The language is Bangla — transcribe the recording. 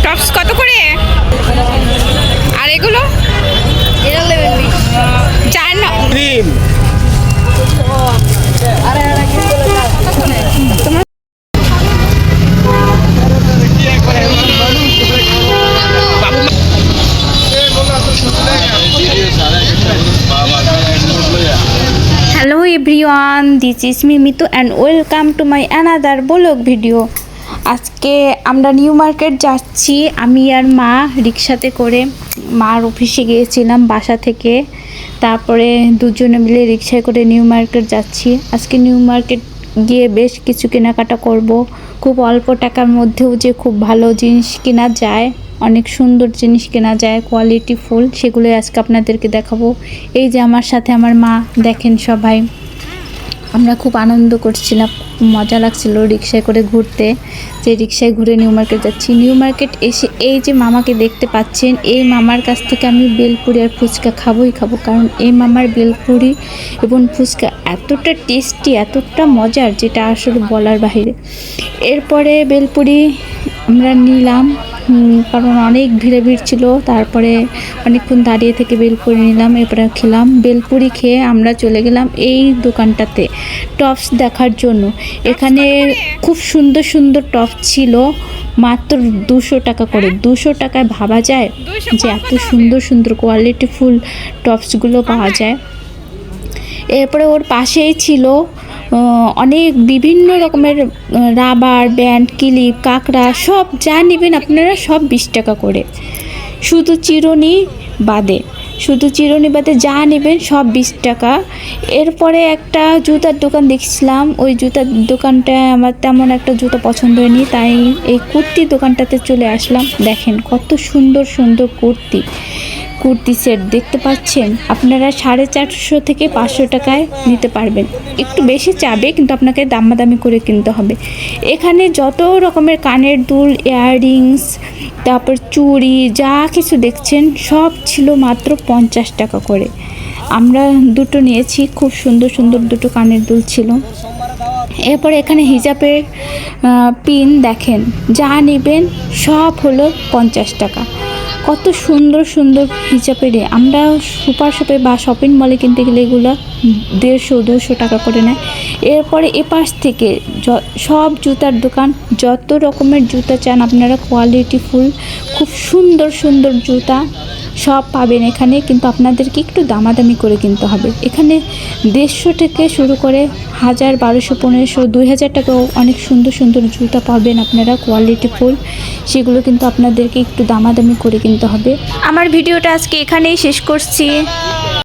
টপস কত করে? আর এগুলো চার না hello everyone, this is me Mitu and welcome to my another blog video. আজকে আমরা নিউ মার্কেট যাচ্ছি, আমি আর মা রিক্সাতে করে। মার অফিসে গিয়েছিলাম বাসা থেকে, তারপরে দুজনে মিলে রিক্সায় করে নিউ মার্কেট যাচ্ছি। আজকে নিউ মার্কেট গিয়ে বেশ কিছু কেনাকাটা করব। খুব অল্প টাকার মধ্যেও যে খুব ভালো জিনিস কেনা যায়, অনেক সুন্দর জিনিস কেনা যায়, কোয়ালিটি ফুল, সেগুলোই আজকে আপনাদেরকে দেখাবো। এই যে আমার সাথে আমার মা, দেখেন সবাই আমরা খুব আনন্দ করছিলাম, মজা লাগছিল রিক্সায় করে ঘুরতে। যে রিক্সায় ঘুরে নিউ মার্কেট যাচ্ছি। নিউ মার্কেট এসে এই যে মামাকে দেখতে পাচ্ছেন, এই মামার কাছ থেকে আমি বেলপুরি আর ফুচকা খাবোই খাবো, কারণ এই মামার বেলপুরি এবং ফুচকা এতটা টেস্টি, এতটা মজার, যেটা আসলে বলার বাহিরে। এরপরে বেলপুরি আমরা নিলাম, কারণ অনেক ভিড় ছিল। তারপরে অনেকক্ষণ দাঁড়িয়ে থেকে বেলপুরি নিলাম, এরপরে খেলাম। বেলপুরি খেয়ে আমরা চলে গেলাম এই দোকানটাতে টপস দেখার জন্য। এখানে খুব সুন্দর সুন্দর টপস ছিল, মাত্র 200 টাকা করে। 200 টাকায় ভাবা যায় যে এত সুন্দর সুন্দর কোয়ালিটি ফুল টপসগুলো পাওয়া যায়। এরপরে ওর পাশেই ছিল অনেক বিভিন্ন রকমের রাবার ব্যান্ড, ক্লিপ, কাঁকড়া, সব যা নেবেন আপনারা সব 20 টাকা করে। শুধু চিরুনি বাদে যা নেবেন সব 20 টাকা। এরপরে একটা জুতার দোকান দেখছিলাম, ওই জুতার দোকানটায় আমার তেমন একটা জুতো পছন্দ হয়নি, তাই এই কুর্তি দোকানটাতে চলে আসলাম। দেখেন কত সুন্দর সুন্দর কুর্তি সেট দেখতে পাচ্ছেন। আপনারা 450 থেকে 500 টাকায় নিতে পারবেন। একটু বেশি চাবে, কিন্তু আপনাকে দামাদামি করে কিনতে হবে। এখানে যত রকমের কানের দুল, ইয়াররিংস, তারপর চুড়ি, যা কিছু দেখছেন সব ছিল মাত্র 50 টাকা করে। আমরা দুটো নিয়েছি, খুব সুন্দর সুন্দর দুটো কানের দুল ছিল। এরপরে এখানে হিজাবের পিন দেখেন, যা নেবেন সব হলো 50 টাকা। কত সুন্দর সুন্দর হিজাবের। আমরা সুপার শপে বা শপিং মলে কিনতে গেলে এগুলো 150-200 টাকা করে নেয়। এরপরে এপাশ থেকে সব জুতার দোকান, যত রকমের জুতা চান আপনারা, কোয়ালিটি ফুল, খুব সুন্দর সুন্দর জুতা সব পাবেন এখানে, কিন্তু আপনাদেরকে একটু দামাদামি করে কিনতে হবে। এখানে 150 থেকে শুরু করে 1000, 1200, 1500, 2000 টাকাও অনেক সুন্দর সুন্দর জুতা পাবেন আপনারা, কোয়ালিটি ফুল। সেগুলো কিন্তু আপনাদেরকে একটু দামাদামি করে কিনতে হবে। আমার ভিডিওটা আজকে এখানেই শেষ করছি।